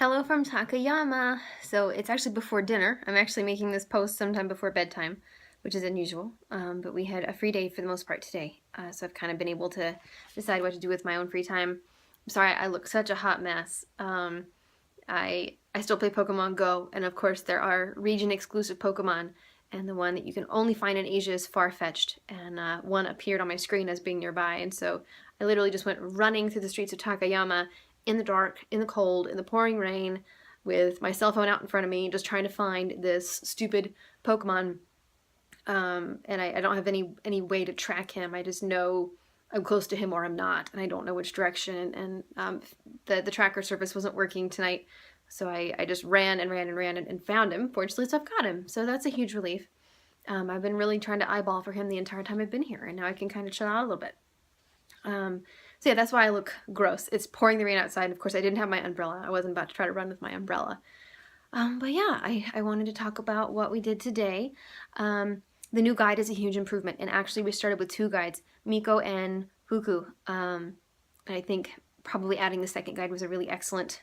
Hello from Takayama. So it's actually before dinner. I'm actually making this post sometime before bedtime, which is unusual. But we had a free day for the most part today. So I've kind of been able to decide what to do with my own free time. I'm sorry, I look such a hot mess. I still play Pokemon Go, and of course there are region exclusive Pokemon, and the one that you can only find in Asia is Far-Fetched, and one appeared on my screen as being nearby, and so I literally just went running through the streets of Takayama in the dark, in the cold, in the pouring rain, with my cell phone out in front of me, just trying to find this stupid Pokemon. And I don't have any way to track him. I just know I'm close to him or I'm not, and I don't know which direction. And the tracker service wasn't working tonight, so I just ran and ran and ran and found him. Fortunately, so I've got him, so that's a huge relief. I've been really trying to eyeball for him the entire time I've been here, and now I can kind of chill out a little bit. So yeah, that's why I look gross. It's pouring the rain outside. Of course, I didn't have my umbrella. I wasn't about to try to run with my umbrella. But yeah, I wanted to talk about what we did today. The new guide is a huge improvement, and actually we started with two guides, Miko and Fuku. And I think probably adding the second guide was a really excellent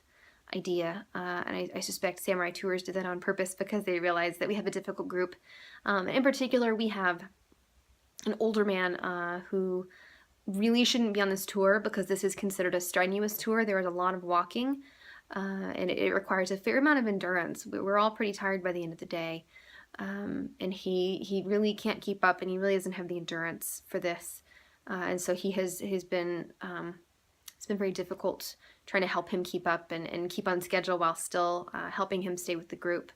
idea, and I suspect Samurai Tours did that on purpose because they realized that we have a difficult group. In particular, we have an older man who really shouldn't be on this tour because this is considered a strenuous tour. There is a lot of walking, and it requires a fair amount of endurance. We're all pretty tired by the end of the day, and he really can't keep up, and he really doesn't have the endurance for this, and so he's been it's been very difficult trying to help him keep up and keep on schedule while still helping him stay with the group.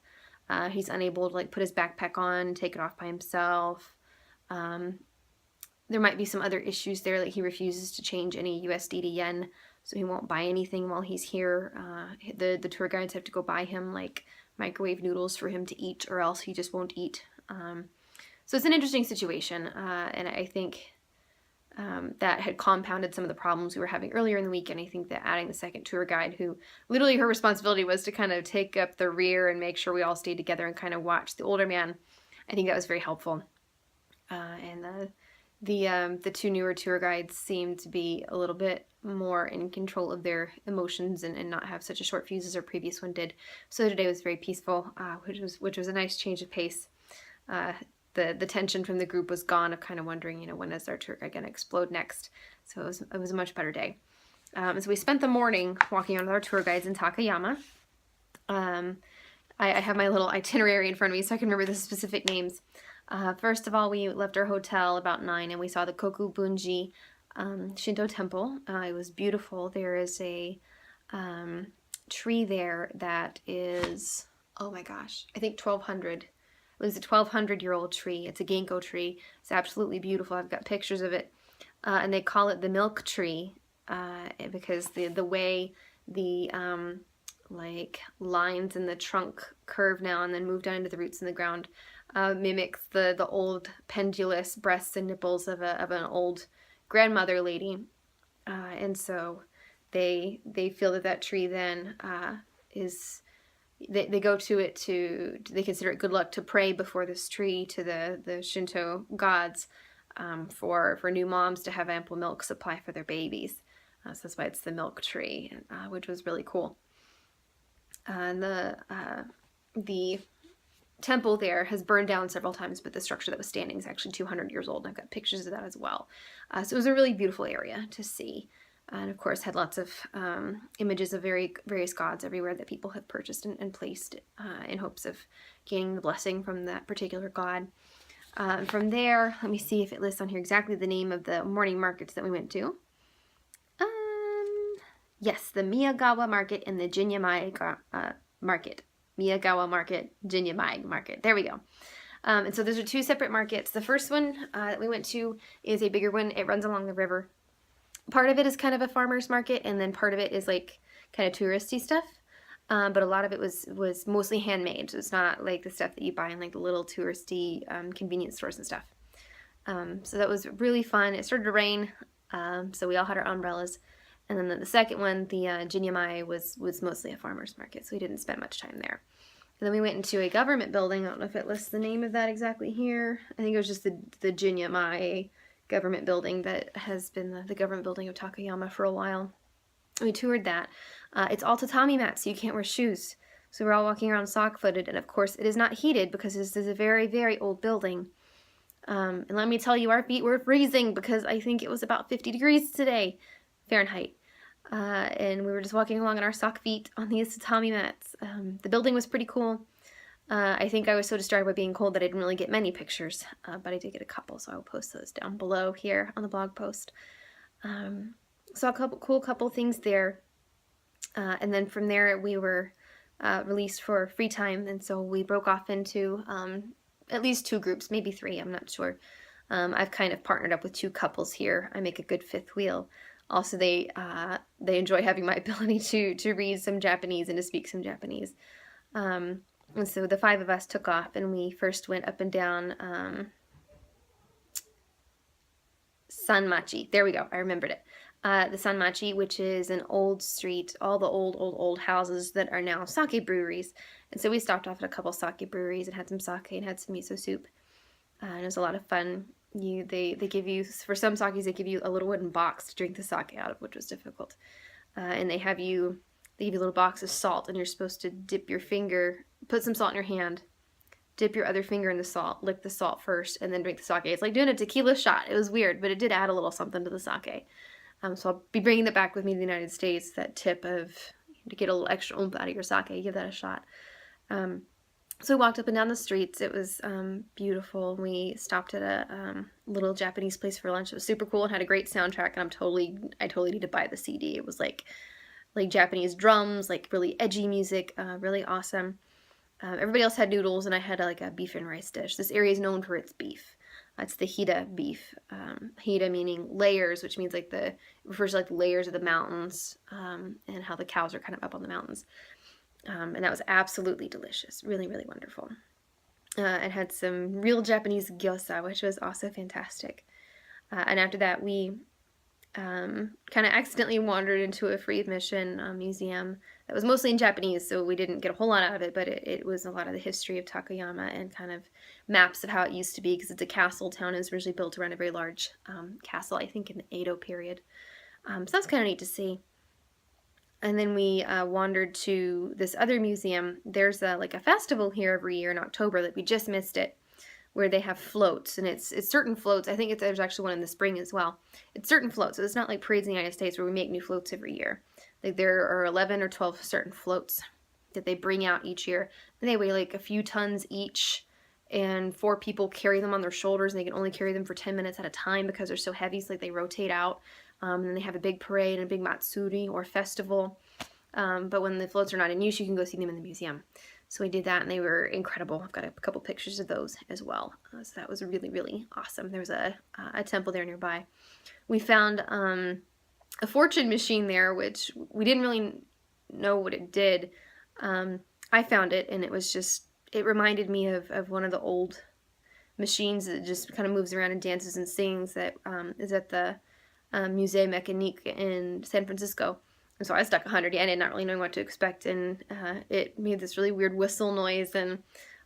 He's unable to like put his backpack on and take it off by himself. There might be some other issues there, like he refuses to change any USD to yen, so he won't buy anything while he's here. The tour guides have to go buy him like microwave noodles for him to eat, or else he just won't eat. So it's an interesting situation, and I think that had compounded some of the problems we were having earlier in the week, and I think that adding the second tour guide, who literally her responsibility was to kind of take up the rear and make sure we all stayed together and kind of watch the older man, I think that was very helpful. And the two newer tour guides seemed to be a little bit more in control of their emotions and not have such a short fuse as our previous one did. So today was very peaceful, which was a nice change of pace. The tension from the group was gone of kind of wondering, when is our tour guide going to explode next? So it was a much better day. So we spent the morning walking on with our tour guides in Takayama. I have my little itinerary in front of me so I can remember the specific names. First of all, we left our hotel about 9 and we saw the Kokubunji Shinto temple. It was beautiful. There is a tree there that is, oh my gosh, I think 1200. It was a 1200-year-old tree. It's a ginkgo tree. It's absolutely beautiful. I've got pictures of it. And they call it the milk tree because the way the like lines in the trunk curve now and then move down into the roots in the ground mimics the old pendulous breasts and nipples of an old grandmother lady, and so they feel that tree then is they go to it they consider it good luck to pray before this tree to the Shinto gods for new moms to have ample milk supply for their babies. So that's why it's the milk tree, which was really cool. And the temple there has burned down several times, but the structure that was standing is actually 200 years old. I've got pictures of that as well. So it was a really beautiful area to see. And of course had lots of images of various gods everywhere that people have purchased and placed in hopes of gaining the blessing from that particular god. From there, let me see if it lists on here exactly the name of the morning markets that we went to. Yes, the Miyagawa Market and the Jinyamae Market. Miyagawa Market, Jinyamae Market. There we go. And so those are two separate markets. The first one that we went to is a bigger one. It runs along the river. Part of it is kind of a farmer's market, and then part of it is like kind of touristy stuff. But a lot of it was mostly handmade. So it's not like the stuff that you buy in like the little touristy convenience stores and stuff. So that was really fun. It started to rain, so we all had our umbrellas. And then the second one, the Jinyamae, was mostly a farmer's market, so we didn't spend much time there. And then we went into a government building. I don't know if it lists the name of that exactly here. I think it was just the Jinyamae government building that has been the government building of Takayama for a while. We toured that. It's all tatami mats, so you can't wear shoes. So we're all walking around sock-footed, and of course it is not heated because this is a very, very old building. And let me tell you, our feet were freezing because I think it was about 50 degrees today, Fahrenheit. And we were just walking along in our sock feet on these tatami mats. The building was pretty cool. I think I was so distracted by being cold that I didn't really get many pictures, but I did get a couple, so I will post those down below here on the blog post. Saw a couple things there, and then from there we were released for free time, and so we broke off into at least 2 groups, maybe 3, I'm not sure. I've kind of partnered up with 2 couples here. I make a good 5th wheel. Also, they enjoy having my ability to read some Japanese and to speak some Japanese. And so the 5 of us took off, and we first went up and down Sanmachi. There we go. I remembered it. The Sanmachi, which is an old street, all the old houses that are now sake breweries. And so we stopped off at a couple sake breweries and had some sake and had some miso soup. And it was a lot of fun. They give you, for some sakes, they give you a little wooden box to drink the sake out of, which was difficult. And they give you a little box of salt, and you're supposed to dip your finger, put some salt in your hand, dip your other finger in the salt, lick the salt first, and then drink the sake. It's like doing a tequila shot. It was weird, but it did add a little something to the sake. So I'll be bringing that back with me to the United States, that tip of, to get a little extra oomph out of your sake, give that a shot. So we walked up and down the streets. It was beautiful. We stopped at a little Japanese place for lunch. It was super cool and had a great soundtrack, and I totally need to buy the CD. It was like Japanese drums, like really edgy music, really awesome. Everybody else had noodles, and I had like a beef and rice dish. This area is known for its beef. It's the Hida beef. Hida meaning layers, which means it refers to like the layers of the mountains, and how the cows are kind of up on the mountains. And that was absolutely delicious. Really, really wonderful. It had some real Japanese gyoza, which was also fantastic. And after that, we kind of accidentally wandered into a free admission museum that was mostly in Japanese, so we didn't get a whole lot out of it, but it was a lot of the history of Takayama and kind of maps of how it used to be, because it's a castle town. It was originally built around a very large castle, I think in the Edo period. So that's kind of neat to see. And then we wandered to this other museum. There's like a festival here every year in October that we just missed it, where they have floats, and it's certain floats. I think there's actually one in the spring as well. It's certain floats, so it's not like parades in the United States where we make new floats every year. Like there are 11 or 12 certain floats that they bring out each year, and they weigh like a few tons each, and 4 people carry them on their shoulders, and they can only carry them for 10 minutes at a time because they're so heavy, so like they rotate out. And then they have a big parade and a big matsuri or festival. But when the floats are not in use, you can go see them in the museum. So we did that, and they were incredible. I've got a couple pictures of those as well. So that was really, really awesome. There was a temple there nearby. We found a fortune machine there, which we didn't really know what it did. I found it, and it reminded me of one of the old machines that just kind of moves around and dances and sings that is at the Musée Mécanique in San Francisco. And so I stuck 100 yen in, not really knowing what to expect, and it made this really weird whistle noise, and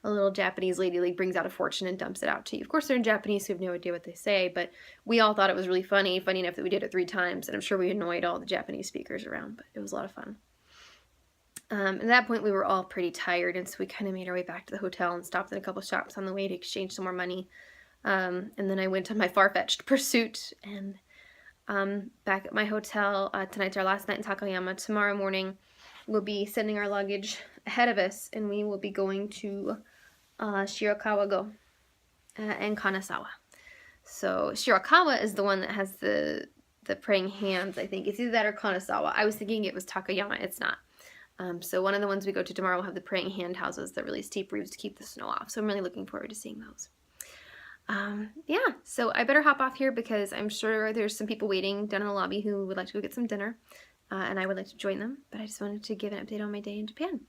a little Japanese lady like brings out a fortune and dumps it out to you. Of course, they're in Japanese, so you have no idea what they say, but we all thought it was really funny enough that we did it 3 times, and I'm sure we annoyed all the Japanese speakers around, but it was a lot of fun. At that point, we were all pretty tired, and so we kind of made our way back to the hotel and stopped at a couple shops on the way to exchange some more money. And then I went on my far-fetched pursuit, and back at my hotel. Tonight's our last night in Takayama. Tomorrow morning, we'll be sending our luggage ahead of us, and we will be going to Shirakawa-go and Kanazawa. So Shirakawa is the one that has the praying hands, I think. It's either that or Kanazawa. I was thinking it was Takayama. It's not. So one of the ones we go to tomorrow will have the praying hand houses, the really steep roofs to keep the snow off. So I'm really looking forward to seeing those. Yeah, so I better hop off here because I'm sure there's some people waiting down in the lobby who would like to go get some dinner, and I would like to join them, but I just wanted to give an update on my day in Japan.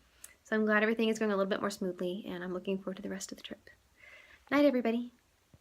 So I'm glad everything is going a little bit more smoothly, and I'm looking forward to the rest of the trip. Night, everybody.